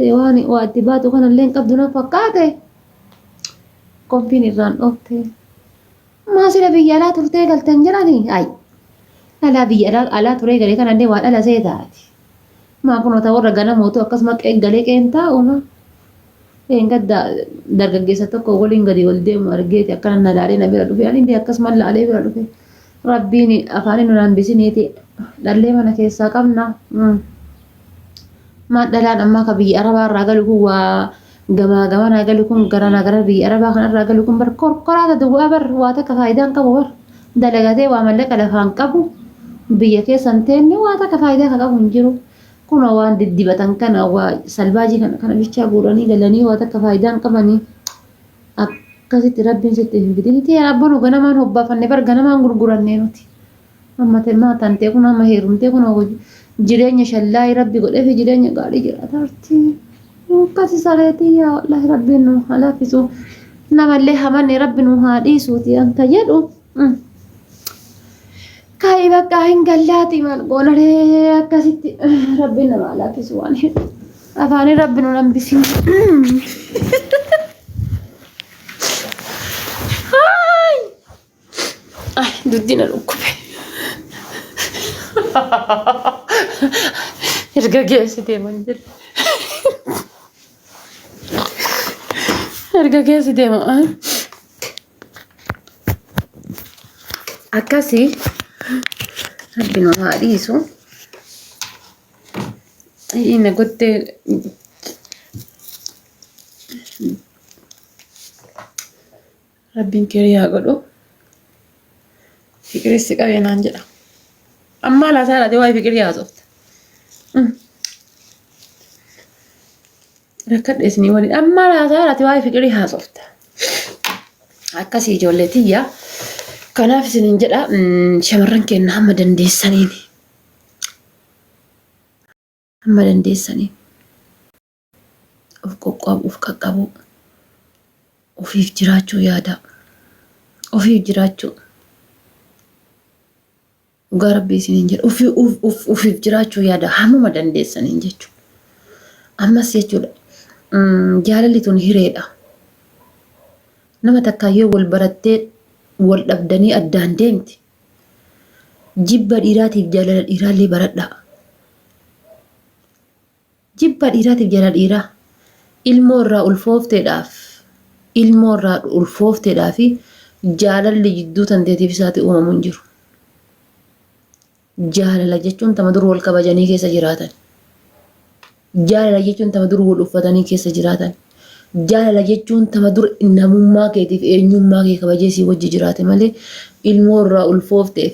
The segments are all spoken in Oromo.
واني واتبات وكان اللين قبضنا فقاته قنفين الران أوكي ما سلا بيالا ترتي قال تنجراني أي ألا بيالا ألا تري قال كان عندي وان ألا زيداتي ما كنا تورا جنا موتو أقسمك إيه قال أنت وما إيه قد درجة كولين قدي ولدي مرجيت أكلنا نداري نبي ردوفي يعني دي أقسم الله عليه ردوفي ربيني أفاني نان بسنيتي دللي ما كيسا قمنا ما دلان أما كبي أربع رجل هو جما نقولكم قرنا قرر بي أربع خنا نقولكم بركور قرادة دوا بر واتك فايدان كبور دلقاتي وعمل لك لفان كبو بيكي سنتين واتك فايدة كبو نجرو كنا وان دي بتن كان أو سلباجي كان بيشة بوراني للني واتك فايدان كبني أكاسي تربين ستين بدي تي ربنا وجنا ما نحب فنبر جنا ما نقولنا نوتي أما تما تنتي كنا ما هيرم تي كنا جيراني شلّاي ربي قل في جيراني قالي جراتارتي وكاسي صلاتي يا الله ربي إنه على فيسو نما اللي همني ربي إنه هادي صوتي أنت يدو كاي بقى هنقلاتي ما نقول عليه كاسي ربي إنه على فيسو أنا أفاني ربي إنه نبيسي دودينا الأكبر Erga geessi deeman jira. Erga geessi deeman. Akkasii rabbinu haa dhiisu. Inni gottee rabbiin kiriyaa godhu. Fikirissi qabeenaan jedha. Amma laasaa laatee waa'ee fikirii haasofta. Rakkadhe isinii waliin amma laasaa laatee waa'ee fikirii haasofta. Akkasii ijoollee tiyya. Kanaaf isiniin jedha shamarran keenya hamma dandeessaniin. Hamma dandeessaniin. Of qoqqoobu, of qaqqabu. Ofiif jiraachuu yaada. Ofiif jiraachuu. Dhugaa rabbii isiniin jedha ofiif jiraachuu yaada hammuma dandeessaniin jechuudha. Ammas jechuudha jaalalli tun hireedha. Nama takkaayyoo wal barattee wal dhabdanii addaan deemti. Jibba dhiiraatiif jaalala dhiiraallee baradhaa. Jibba dhiiraatiif jaalala dhiiraa ilmoo irraa ulfoofteedhaaf jaalalli jidduu tanteetiif isaati uumamu hin jiru. Jaalala jechuun tama dur wal kabajanii keessa jiraatan. Jaalala jechuun tama dur wal uffatanii keessa jiraatan. Jaalala jechuun tama dur namummaa keetiif eenyummaa kee kabajee si wajji jiraate malee ilmoo irraa ulfoofteef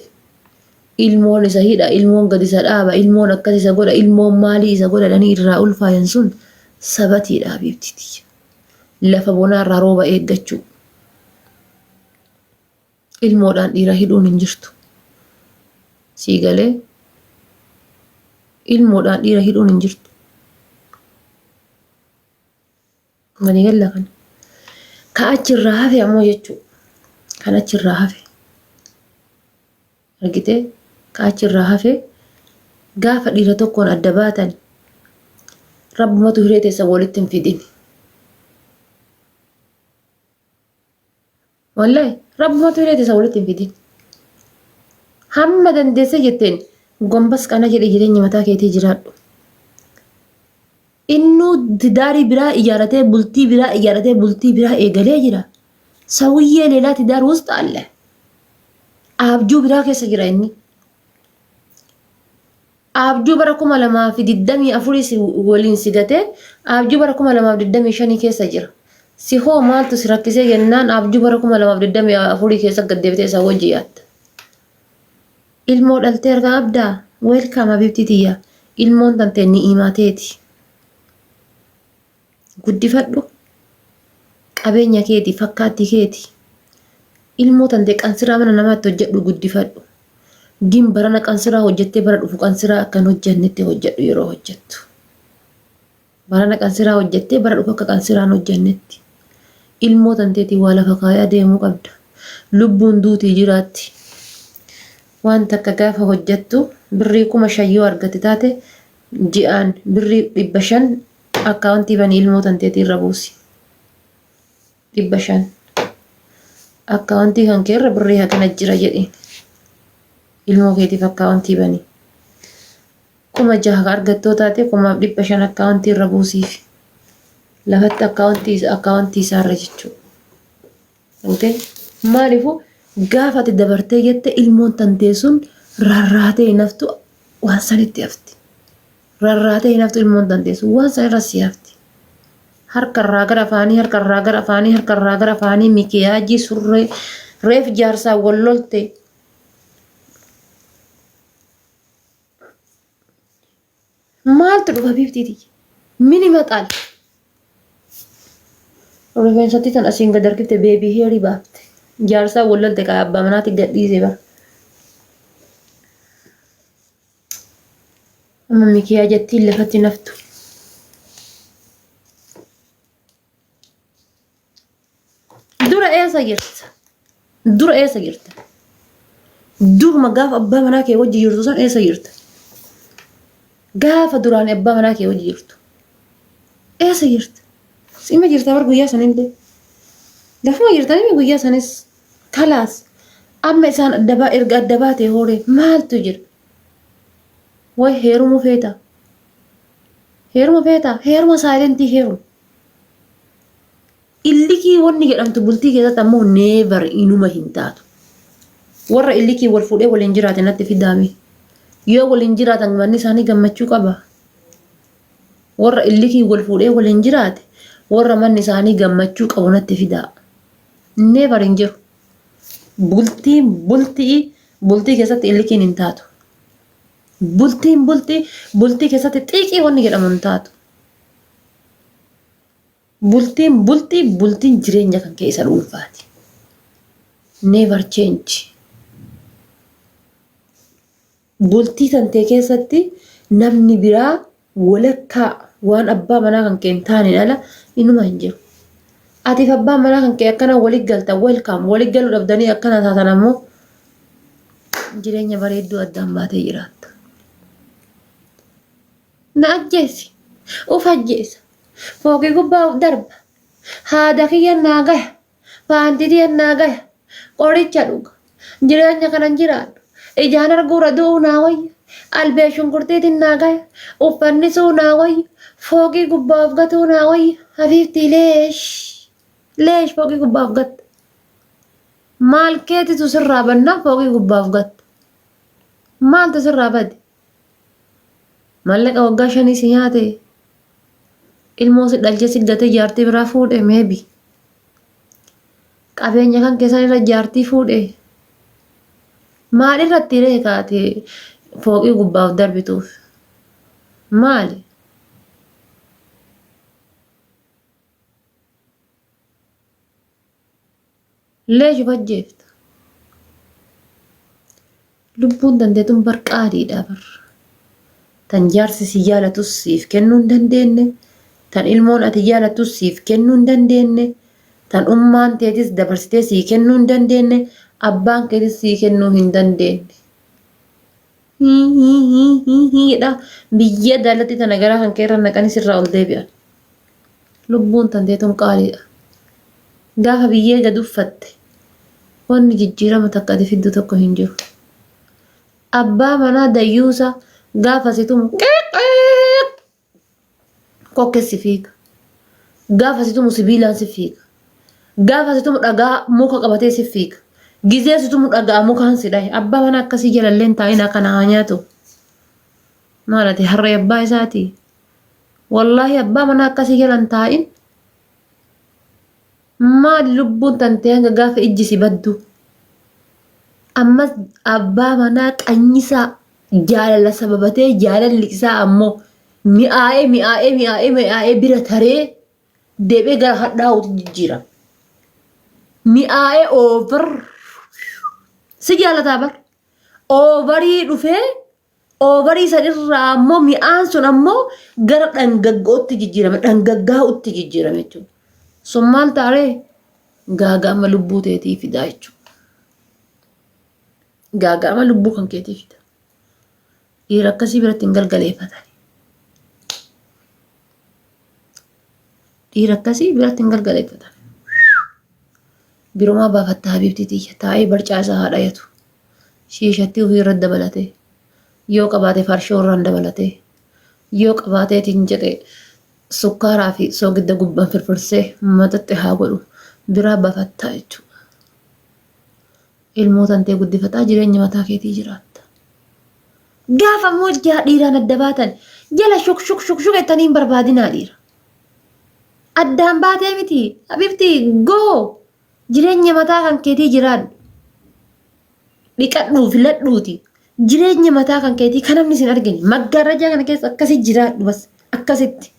ilmoon isa hidha, ilmoon gad isa dhaaba, ilmoon akkas isa godha, ilmoon maalii isa godhanii irraa ulfaayan sun sabatiidhaa beektiti. Lafa bonaa irraa rooba eeggachuu. Ilmoodhaan dhiira hidhuun hin jirtu. Siigalee ilmoodhaan dhiira hidhuun hin jirtu. Gani galla kana. Ka achirraa hafe ammoo jechuudha. Kan achirraa hafe. Argitee ka achirraa hafe gaafa dhiira tokkoon adda baatan rabbumatu hiree teessa walitti hin fidin. Wallahi rabbumatu hiree teessa walitti hin fidin. Hamma dandeesse jetteen gombas kana jedhe jireenya mataa keetii jiraadhu. Innuu tidaarii biraa ijaaratee bultii biraa eegalee jira. Sawiyyee leelaa tidaar wusta alle. Abjuu biraa keessa jira inni. Abjuu bara 2024 waliin sigatee abjuu bara 2025 keessa jira. Si hoo maaltu si rakkisee jennaan abjuu bara 2024 keessa gaddeebitee isa wajji yaatta. Ilmoo dhaltee erga abdaa welcome habibti tiyya. Ilmoon tantee ni'imaa teeti. Guddifadhu qabeenya keeti fakkaatti keeti. Ilmoo tantee qansiraa mana namaatti hojjedhu guddifadhu. Gin barana qansiraa hojjettee bara dhufu qansiraa akkan hojjannetti hojjedhu yeroo hojjettu. Barana qansiraa hojjettee bara dhufu akka qansiraan hojjannetti. Ilmoo tanteetii waa lafa kaayaa deemuu qabda. Lubbuun duutii jiraatti. Waan takka gaafa hojjettu birrii 5,000 yoo argate taate ji'aan birrii 500 akkaawuntii banii ilmoo tanteetii irra buusi 500 akkaawuntii kan kee irra birrii haqana jira jedheen ilmoo keetiif akkaawuntii banii 6,000 argattoo taate 500 akkaawuntii irra buusiif lafatti akkaawuntii isaarra jechuudha. Okay? Maaliifuu gaafa ati dabartee jette ilmoon tantee sun rarraatee naftu waan sanitti hafti. Rarraatee naftu ilmoon tantee sun waan san irra si hafti. Harkarraa gara afaanii mikiyaajii surree reef jaarsaa wal lolte. Maaltu dhufa biftiiti? Mini maxaal. Rifeensatti tan asiin gad harkifte beebii heerii baafte. Jaarsaa wal lolte kaa abbaa manaatti gadhiise bara. Amma mikiyaa jettiin lafatti naftu. Dura eessa jirta? Duruma gaafa abbaa manaa kee wajji jirtu san eessa jirta? Gaafa duraan abbaa manaa kee wajji jirtu. Eessa jirta? Sima jirta bar guyyaa sanillee. Lafuma jirtanii guyyaa sanis kalaas. Amma isaan erga adda baatee hooree maaltu jira? Way heeruma feeta. Heeruma saayilentii heeruma. Illikii wanni jedhamtu bultii keessatti ammoo neevar inuma hin taatu. Warra illikii wal fuudhee waliin jiraate natti fidaame. Yoo waliin jiraatan manni isaanii gammachuu qaba. Warra illikii wal fuudhee waliin jiraate warra manni isaanii gammachuu qabu natti fidaa. Neevar hin jiru. Bultii keessatti illikiin hin taatu. Bultii keessatti xiiqii wanni jedhamu hin taatu. Bultiin jireenya kan keessa dhuunfaati. Never change. Bultii tantee keessatti namni biraa walakkaa waan abbaa manaa kan kee hin taane ala inuma hin jiru. Atiif abbaa manaa kan kee akkana waliin galta welcome waliin galuu dhabdanii akkana taatan ammoo jireenya bareedduu addaan baatee jiraatta. Na ajjeesi. Uf ajjeesa. Fooqii gubbaa uf darba. Haadha kiyya naa gaya. Faantii tiyya naa gaya. Qoricha dhuga. Jireenya kanan jiraadhu. Ijaan arguura du'uu naa wayya. Albee shunkurtiitiin naa gaya. Uffanni suu naa wayya. Fooqii gubbaa of gatuu naa wayya. Hafiiftii leesh. Leesh fooqii gubbaa of gatta. Maal keetitu sirraa bannaa fooqii gubbaa of gatta. Maaltu sirraa bade? Mallaqa waggaa 5 si nyaate. Ilmoo si dhalchee si gatee jaartii biraa fuudhe meebi. Qabeenya kan keessan irra jaartii fuudhe. Maal irratti reekaate fooqii gubbaaf darbituuf? Maali? Leeshu fajjeefta. Lubbuun dandeetun barqaadiidha barra. Tan jaarsi si jaalatus siif kennuu hin dandeenye. Tan ilmoon ati jaalattus siif kennuu hin dandeenye. Tan ummaan teetis dabarsitee sii kennuu hin dandeenye. Abbaan keetis sii kennuu hin dandeenye. Dha biyya daalatti tana garaa kan keerra naqanis irraa ol deebi'an. Lubbuun tanteetun qaaliidha. Gaafa biyyee gad uffatte wanni jijjiirama takka ati fiddu tokko hin jiru. Abbaa manaa dayyuusa gaafa situmu kokkessi fiiga. Gaafa situmu sibiilaan si fiiga. Gaafa situmu dhagaa muka qabatee si fiiga. Gizee situmu dhagaa mukaan si dhahe. Abbaa manaa akkasii jalalleen taa'ina kana haa nyaatu. Maal ati harree abbaa isaati? Wallaahi abbaa manaa akkasii jalan taa'in. Maal lubbuun tantee hanga gaafa ijji si baddu. Ammas abbaa manaa qanyisaa jaalala sababatee jaalalli isaa ammoo mi'aa'ee bira taree deebee gara hadhaa'uutti jijjiirama. Mi'aa'ee oovar si jaalataa bar. Oovarii dhufee oovarii sanirraa ammoo mi'aan sun ammoo gara dhangaggootti jijjiirama. Dhangaggaa'utti jijjiirama jechuudha. Sun maal taaree gaaga'ama lubbuu teetii fidaa jechuudha. Gaaga'ama lubbuu kan keetii fida. Dhiira akkasii biratti hin galgaleeffatan. dhiirakkasii biratti hin galgaleeffatan. Birumaa baafattaa habiibti xiyya taa'ee barcaa isaa haa dhayatu. Shiishatti ofii irratti dabalatee yoo qabaate farshoo irraan dabalatee yoo qabaateetiin jedhee sukkaaraa fi soogidda gubbaan firfirsee matatte haa godhu biraa baafattaa jechuudha. Ilmoota tantee guddifataa jireenya mataa keetii jiraatta. Gaafa immoo dhiiraan adda baatan jala shuk ettanii hin barbaadinaa dhiira. Addaan baatee miti habiibti goo jireenya mataa kan keetii jiraadhu. Dhiqadhuu filadhuuti jireenya mataa kan keetii kan namni sin argine maggaarrajaa kana keessa akkasitti jiraadhu bas akkasitti.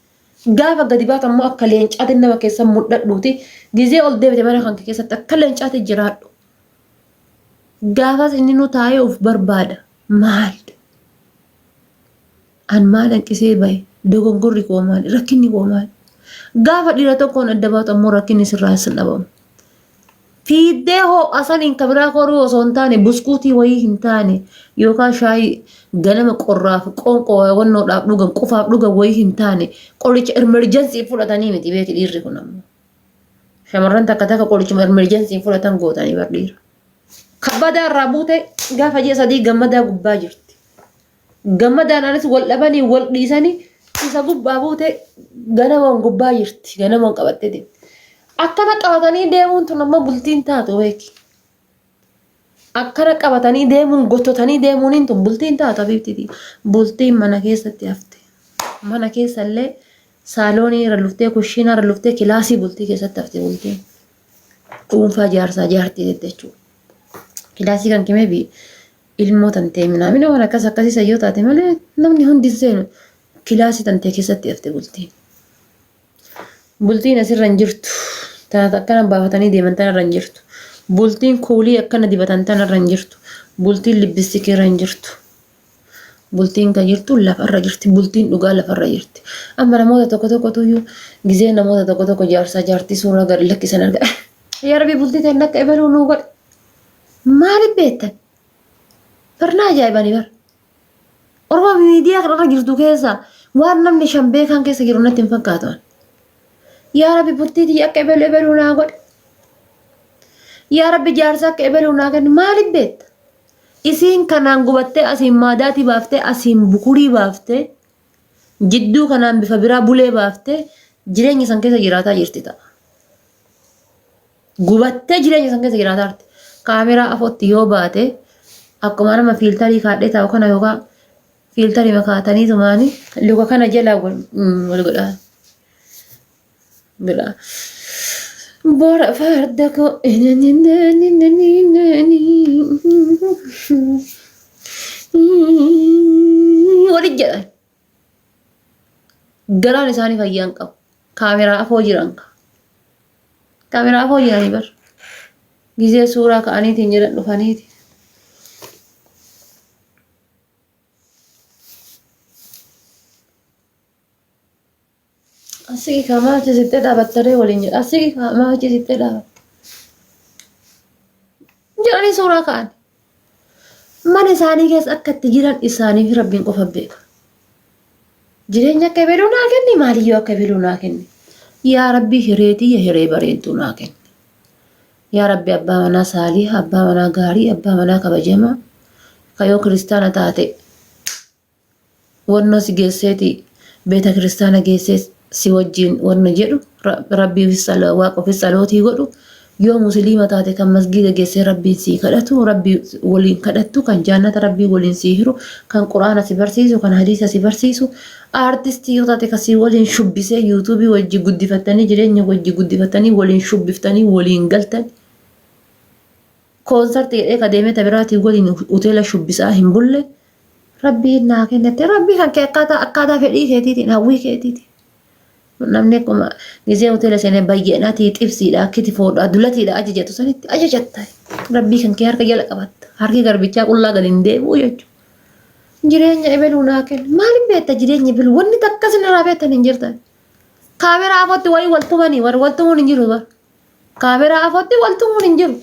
Gaafa gadi baatan immoo akka leencaatti nama keessa mul'adhuuti gizee ol deebite mana kan keessatti akka leencaatti jiraadhu. Gaafas inni nu taa'ee of barbaada maal? An maal hanqisee bahe dogongorri koo maal rakkinni koo maal? Gaafa dhiira tokkoon adda baatu ammoo rakkinni sirraa hin dhabamu. Fiiddee ho'a saniin kabiraa koruu osoo hin taane buskuutii wayii hin taane yookaan shaayii ganama qorraaf qoonqoo wannoodhaaf dhugan qofaaf dhugan wayii hin taane qoricha emerjensii fudhatanii miti beeti dhiirri kun ammoo. Shamarran takka qoricha emerjensii fudhatan gootanii bar dhiira. Kabbadaa irraa buute gaafa ji'a sadii gammadaa gubbaa jirti. Gammadaanis wal dhabanii wal dhiisanii isa gubbaa buute ganamoon gubbaa jirti. Ganamoon qabattee deemti. Akkana qabatanii deemuun tun ammoo bultiin taatu beeki. Akkana qabatanii deemuun gottotanii deemuun tun bultiin taatu habiibti. Bultiin mana keessatti hafte. Mana keessallee saaloonii irra luftee kushiinaa irra luftee kilaasii bultii keessatti hafte bultiin. Dhuunfaa jaarsaa jaartii jechuudha. Kilaasii kan kimee bi ilmoo tantee minamina waan akkasii sayyoo taate malee namni hundi seenu kilaasii tantee keessatti hafte bultiin. Bultiin asirra hin jirtu. Tana akkana baafatanii deeman tanarra hin jirtu. Bultiin kuulii akkana dibatan tanarra hin jirtu. Bultiin libbistikii irra hin jirtu. Bultiin kan jirtu lafarra jirti. Bultiin dhugaa lafarra jirti. Amma namoota tokkotu iyyuu gizee namoota tokko jaarsaa jaartii suuraa gadi lakkisan argaa. Yaa Rabbi bultii ta'e akka ebaluu nuu godhe. Maaliif beektan? Barnaa ajaa'ibanii bar. Oromoo miidiyaa kanarra jirtu keessa waan namni shan beekan keessa jiru natti hin fakkaatan. Yaa Rabbi bultii akka ebaluu naa godhe. Yaa Rabbi jaarsa akka ebaluu naa kennu maaliif beekta? Isiin kanaan gubattee asiin maadaatii baaftee asiin bukurii baaftee jidduu kanaan bifa biraa bulee baaftee jireenya san keessa jiraataa jirti ta'a. Gubattee jireenya san keessa jiraataa jirti. Kaameraa afootti yoo baate akkuma nama fiiltarii kaadhee taa'u kana yookaan fiiltarii makaatanii tumaanii luka kana jala wal godhaa. Godhaa. Bora farda ko wali jedhan garaan isaanii fayyaan qabu. Kaameraa afoo jiran ka. Kaameraa afoo jiranii bar. Gizee suuraa ka'aniitiin jedhan dhufaniiti. Asii kamaa achi sittee dhaabattaree waliin jedha. Asii kamaa achi sittee dhaabatte. Jedhanii suuraa ka'an. Mana isaanii keessa akka itti jiran isaaniif Rabbiin qofa beeka. Jireenya akka ebaluu naa kenni maaliyyoo akka ebaluu naa kenni. Yaa Rabbi hireetii hiree bareedduu naa kenni. Yaa Rabbi abbaa manaa saalii, abbaa manaa gaarii, abbaa manaa kabajamaa. Kayoo kiristaana taate wannoo si geesseeti beeta kiristaana geessee si wajjin wanna jedhu Rabbiifis waaqofis salootii godhu. Yoo musliima taate kan masgiida geessee Rabbiin sii kadhatu, Rabbii waliin kadhattu, kan jaannata Rabbii waliin sii hiru, kan Quraana si barsiisu, kan hadiisa si barsiisu, aartistii yoo taate kan sii waliin shubbisee yuutuubii wajji guddifattanii jireenya wajji guddifattanii waliin shubbiftanii waliin galtan. Koonsartii jedhee kadeemee tabiraatii waliin hoteela shubbisaa hin bulle. Rabbiin naa kennate Rabbii kan kee akkaataa fedhii keetiitiin hawwii keetiitiin. Namni akkuma gizee hoteela seenee baay'eenaatii xibsiidha akkiti foodhaa dulatiidha ajajatu sanitti ajajatta. Rabbii kan kee harka jala qabatta. Harki garbichaa qullaa gadi hin deebi'u jechuudha. Jireenya ebaluu naa kennu. Maaliif beekta jireenya ebaluu? Wanni takka sinirraa beektan hin jirtan. Kaameraa afootti wayii waltumanii waltumuun hin jiru bar. Kaameraa afootti waltumuun hin jiru.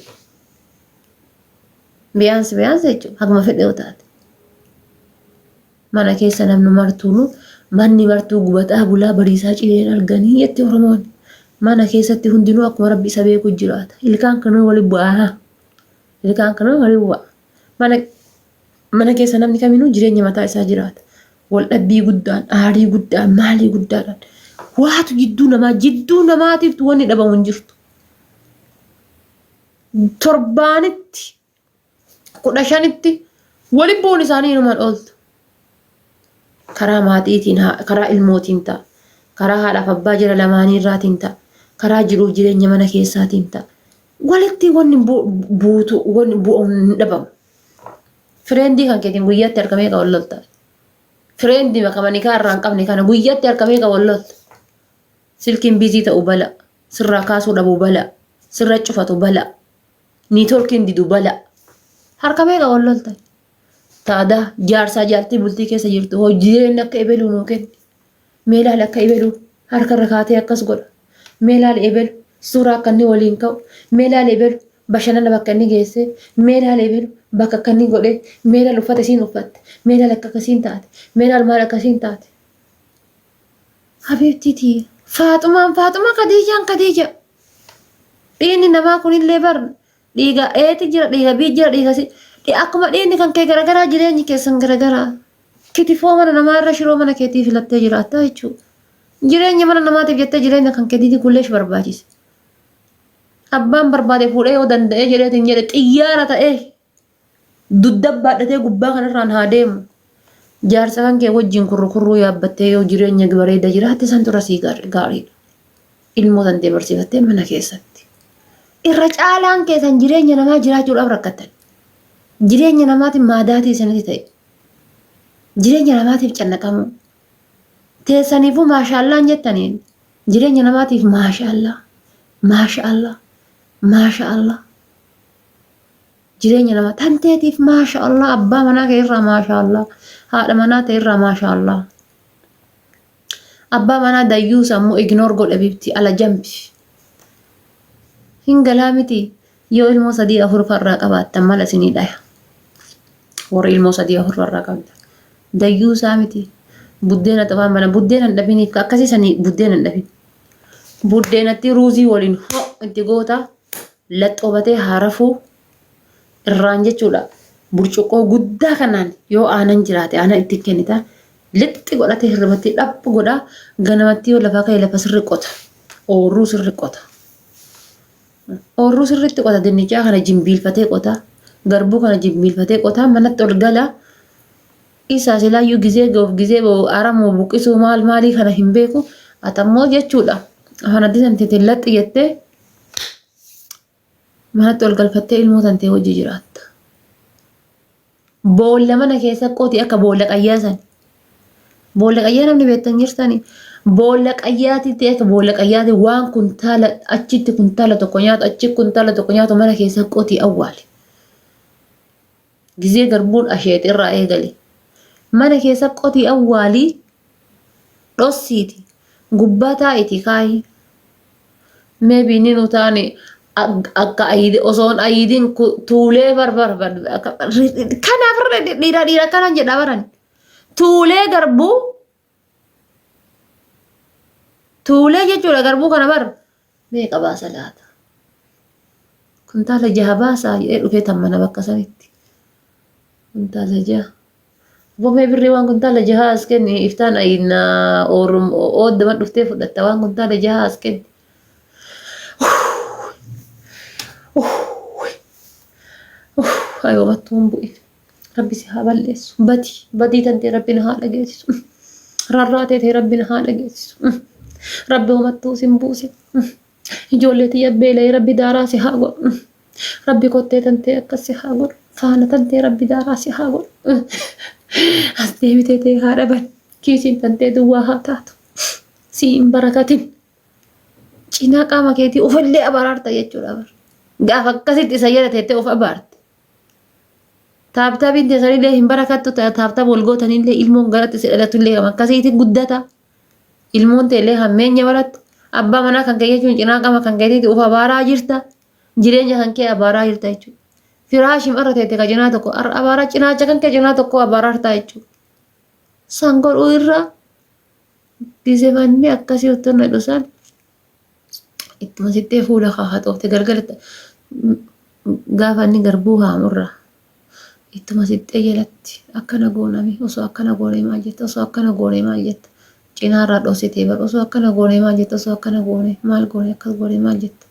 Biyaansi jechuudha. Haguma fedhe yoo taate. Mana keessa namni martuunu manni martuu gubataa bulaa bariisaa cileen arganii jetti Oromoon. mana keessatti hundinuu akkuma rabbi isa beeku jiraata. Ilkaan kanuu wali bu'aa. Ilkaan kanuu wali bu'aa. Mana keessa namni kaminuu jireenya mataa isaa jiraata. Wal dhabbii guddaan, aarii guddaan, maalii guddaadhaan. Waatu jidduu namaatiif wanni dhabamu hin jirtu. Torbaanitti 15tti wali bu'uun isaanii inumaan ooltu. Karaa maatiitiin, karaa ilmootiin ta'a. Karaa haadhaaf abbaa jira lamaanii irraatiin ta'a. Karaa jiruuf jireenya mana keessaatiin ta'a. Walitti wanni buutu wanni bu'uun hin dhabamu. Fireendii kan keetiin guyyaatti argamee ka wallolta. Fireendii makamanii kaarraa hin qabne kana guyyaatti argamee ka wallolta. Silkiin biizii ta'u bala. Sirraa kaasuu dhabu bala. Sirra cufatu bala. Niitolkiin didu bala. Harkamee ka wallolta. Taadaa jaarsaa jaartii bultii keessa jirtu hojii jireenya akka ebeluu nuu kenni. Meelaal akka ebeluu harkarra kaatee akkas godha. Meelaal ebelu suuraa akka inni waliin ka'u. Meelaal ebelu bashannana bakka inni geesse. Meelaal ebelu bakka akka inni godhe. Meelaal uffata isiin uffatte. Meelaal akka akkasiin taate. Meelaal maal akkasiin taate. Habiibtiitii Faaxumaan Kadiijaa. Dhiigni namaa kunillee bar dhiiga eeti jira dhiiga bii jira dhiiga si. Akkuma dhiigni kan kee garagaraa jireenyi keessan garagaraa. Kitifoo mana namaa irra shiroo mana keetii filattee jiraattaa jechuudha. Jireenya mana namaatiif jettee jireenya kan keetiitii kulleesh barbaachisa. Abbaan barbaade fuudhee yoo danda'ee jireetiin jedhe xiyyaara ta'ee dudda baadhatee gubbaa kanarraan haa deemu. Jaarsa kan kee wajjin kurruu yaabbattee yoo jireenya bareeda jiraatte san tura sii gaariidha. Ilmoo tantee barsiifattee mana keessatti. Irra caalaan keessan jireenya namaa jiraachuudhaaf rakkattan. Jireenya namaatiif maadaatii sanatti ta'e. Jireenya namaatiif cannaqamu. Teessaniifuu maashaallaan jettaniin jireenya namaatiif maashaallah. Jireenya namaa tanteetiif maashaallah abbaa manaa kee irraa maashaallah. Haadha manaa ta'e irraa maashaallah. Abbaa manaa dayyuu sammuu ignoor godhe bifti ala jambi. Hingalaa miti yoo ilmoo 3-4 farraa qabaattan mala isinii dhaya. Warri ilmoo 3-4 farraa qabdan. Dayyuu isaa miti. Buddeena xabaan mana buddeena hin dhabiniif akkasii sanii buddeena hin dhabin. Buddeenatti ruuzii waliin itti goota laxxoobatee haarafuu irraan jechuudha. Burcuqqoo guddaa kanaan yoo aanan jiraate aanan itti kennitaa lixxi godhatee hirribatti dhaphu godhaa ganamatti yoo lafaa ka'e lafa sirri qota. Oorruu sirri qota. Oorruu sirritti qota dinnichaa kana jimbiilfatee qota. Garbuu kana jimbiilfatee qota manatti ol gala. Isaa silaayyuu gizee aramoo buqqisuu maalii kana hin beeku. Atammoo jechuudha. Afanatti tantee laxxi jettee manatti ol galfattee ilmoo tantee hojii jiraatta. Boolla mana keessa qooti akka boolla qayyaasan. Boolla qayyaa namni beektan jirtani. Boolla qayyaati ta'e akka boolla qayyaati waan kuntaala achitti kuntaala tokko nyaatu achi kuntaala tokko nyaatu mana keessa qooti awwaali. Gizee garbuun asheeti irraa eegali. Mana keessa qooti awwaali dhossiiti. Gubbaa taa'iti kaayi. Maybe ni nutaani akka ayidi osoon ayidiin tuulee barbar kanaaf dhiira kanan jedha baran. Tuulee garbuu tuulee jechuudha garbuu kana bar meeqa baasa laata. Kuntaala 6 baasaa jedhee dhufee tammana bakka sanitti. Kuntaala 6. Boomee birrii waan kuntaala 6 as kenni iftaan ayinna oodama dhuftee fudhatta waan kuntaala 6 as kenni. Ayo mattuun bu'e. Rabbi si haa balleessu. Badii tantee Rabbiin haa dhageessisu. Rarraatee ta'e Rabbiin haa dhageessisu. Rabbi homattuu sin buuse. Ijoollee tiyya beela'ee Rabbi daaraa si haa godhu. Rabbi kottee tantee akkas si haa godhu. Faana tantee Rabbi daaraa si haa godhu. As deebitee ta'e haa dhaban. Kiisiin tantee duwwaa haa taatu. Si hin barakatin. Cinaa qaama keetii ofillee abaraarta jechuudha. Gaafa akkasitti isa jala teettee of abaarte. Taabtaabiin teessanillee hin barakattu taabtaa bolgootanillee ilmoon garatti si dhalatullee akkasiitti guddata. Ilmoon teellee hammeenya barattu. Abbaa manaa kan kee jechuun cinaa qaama kan keetiitti of abaaraa jirta. Jireenya kan kee abaaraa jirta jechuudha. Firaashi marra teette ka cinaa tokko abaaraa cinaacha kan kee cinaa tokko abaaraarta jechuudha. San godhuu irraa disemannee akkasii uttonna dhusan ittuma sittee fuula haxoofte galgalatti gaafa inni garbuu haamurra ittuma sittee jalatti akkana gooname osoo akkana goonee maal jetta osoo akkana goonee maal jetta cinaarraa dhoositee bar osoo akkana goonee maal jetta osoo akkana goonee maal goonee akkas goonee maal jetta.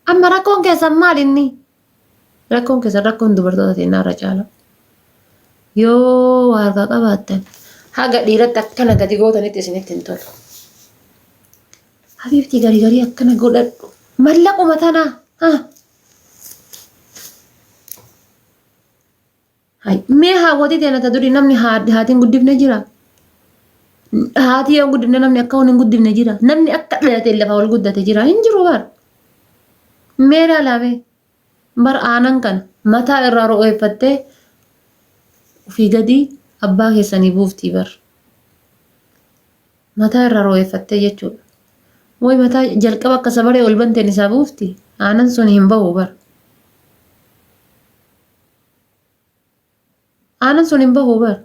Amma rakkoon keessan maal inni? Rakkoon keessan rakkoon dubartoota teennaarra caala. Yoo waargaa qabaattan haga dhiiratti akkana gadi gootanitti isinitti hin tolu. Habiibti garii akkana godhadhu mallaquma tanaa mee haawwatii teena ta durii namni haatiin guddifne jira. Haatii yoo guddifne namni akka hin guddifne jira. Namni akka dhalatee lafa wal guddate jira hin jiru bar. Mee ilaalame bar aanan kana mataa irraa ro'eeffattee ofii gadi abbaa keessanii buuftii bar. Mataa irraa ro'eeffattee jechuudha. Way mataa jalqaba akka sabaree ol banteen isaa buufti aanan sun hin bahu bar. Aanan sun hin bahu bar.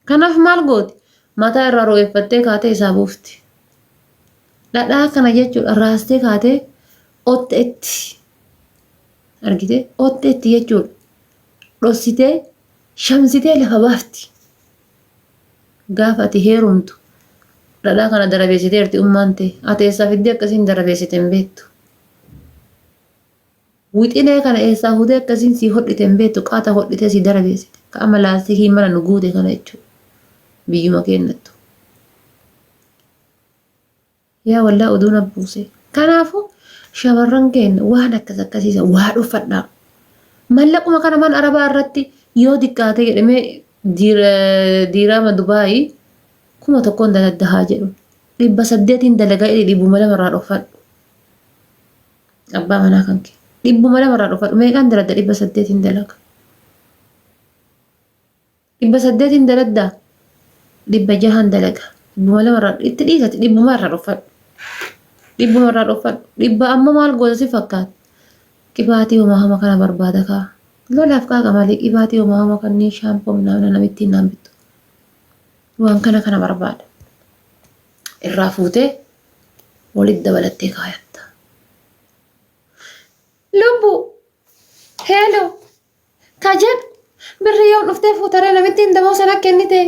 Kanaaf maal gooti? Mataa irraa ro'eeffattee kaatee isaa buufti. Dhadhaa kana jechuudha raastee kaatee otteetti. Argitee otteetti jechuudha. Dhossitee shamsitee lafa baafti. Gaafa ati heerumtu dhadhaa kana darabeessiteerti ummaan ta'e ati eessaa fiddee akkasiin darabeessite hin beektu. Wixinee kana eessaa fuutee akkasiin si hodhite hin beektu qaata hodhitee si darabeessite. Qaama laastikii mana nu guute kana jechuudha. Biyyuma kennattu. Yaa wallaa oduun abbuuse. Kanaafuu shamarran keenya waan akkas akkasiisa waa dhuffadhaa. Mallaquma kana man arabaa irratti yoo xiqqaate jedhamee diiraama Dubaayii 1,000 daladdahaa jedhu 800 dalagaa 200 irraa dhuffadhu. Abbaa manaa kan kee 200 irraa dhuffadhu meeqaan daladda 800 dalaga. 800 daladdaa 600 dalaga 200 irraa itti dhiisati 100 irraa dhuffadhu. 100 irraa dhuffadhu 100 amma maal goota si fakkaata? Qibaatii homaa hama kana barbaada kaa. Lolaaf kaaqa malee qibaatii homaa hama kanneen shaampoo minamna namitti hin naanbittu. Waan kana barbaada. Irraa fuutee walitti dabalattee kaayatta. Lubbu heelo kajet birrii yoo dhuftee fuutaree namitti hin damoo sana kennite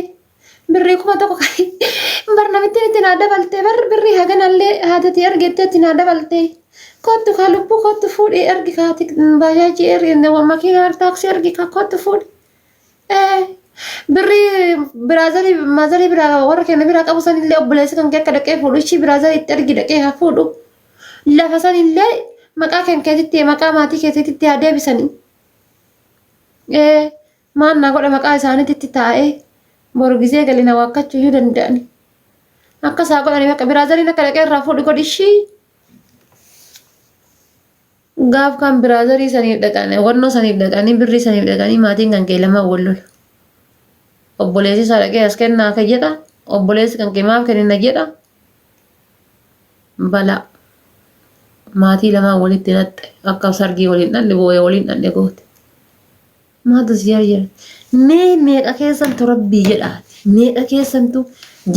birrii 1,000 bar namitti itti naa dabaltee bar birrii haganallee haadati argettee itti naa dabaltee. Kottu ka lubbu kottu fuudhii ergi kaati bajaajii ergi makiinaa taaksii ergi ka kottu fuudhi. Birrii biraazarii maazarii biraa warra kenna biraa qabu sanillee obboleessi kan akka dhaqee fuudhu ishii biraazarii itti ergi dhaqee haa fuudhu. Lafa sanillee maqaa kan keetitti maqaa maatii keetitti haa deebisanii. Maan naa godha maqaa isaaniitti taa'ee boru gisee galina waakkachuu iyyuu danda'ani. Akka isaa godhanii akka biraazariin akka dhaqee irraa fuudhu godhi ishii. Gaaf kan biraazarii saniif dhaqanii wannoo saniif dhaqanii birrii saniif dhaqanii maatiin kan kee lama wal lola. Obboleessi isaa dhaqee as kennaa kan jedha obboleessi kan kee maaf kennina jedha. Bala maatii lamaa walitti naxxe akka sargii waliin dhandhe boo'ee waliin dhandhe goote. Maatu si yaayyaa meeqa keessantu rabbii jedhaati meeqa keessantu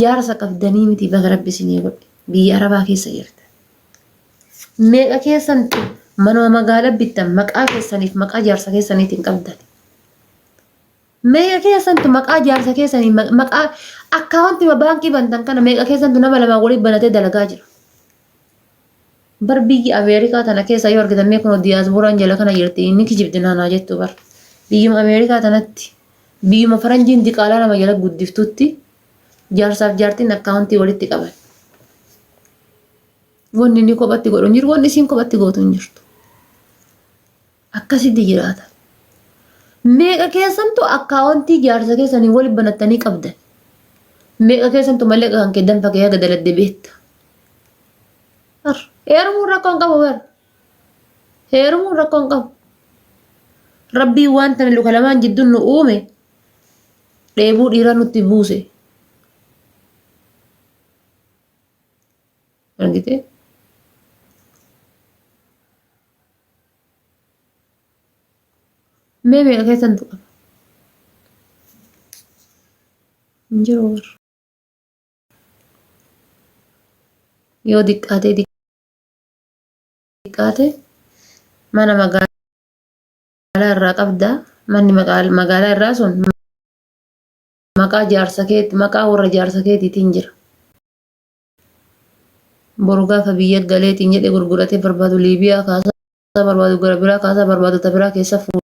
jaarsa qabdanii miti baga rabbi isinii godhe biyya arabaa keessa jirta. Meeqa keessantu manuma magaalaa bittan maqaa keessaniif maqaa jaarsa keessaniitiin qabdan. Meeqa keessantu maqaa jaarsa keessanii maqaa akkaawuntii baankii bantan kana meeqa keessantu nama lamaa waliin banatee dalagaa jira. Bar biyya Ameerikaa tana keessa yoo argitan mee kun diyaaspooraan jala kana jirti inni kijibdi naanaa jettu bar. Biyyuma Ameerikaa tanatti biyyuma faranjiin diqaalaa nama jala guddiftutti jaarsaaf jaartiin akkaawuntii walitti qaban. Wanni inni kophatti godhu jiru wanni isiin kophatti gootu hin jirtu. Akkasitti jiraata. Meeqa keessantu akkaawuntii jaarsa keessanii waliin banattanii qabdan. Meeqa keessantu mallaqa kan kee danfa kee haga daladde beekta. Heerumuun rakkoon qabu bar. Heerumuun rakkoon qabu. Rabbiin waan tana luka lamaan jidduun nu uume dheebuu dhiiraa nutti buuse. Argitee? Meeqa keessantu qaba? Hin jiru bar. yoo diqqaate mana magaalaa irraa qabda. Manni magaalaa irraa sun maqaa warra jaarsa keetiitiin jira. Boru gaafa biyya galeetiin jedhe gurguratee barbaadu Liibiyaa kaasaa barbaadu gara biraa kaasaa barbaadu biraa keessa fuudha.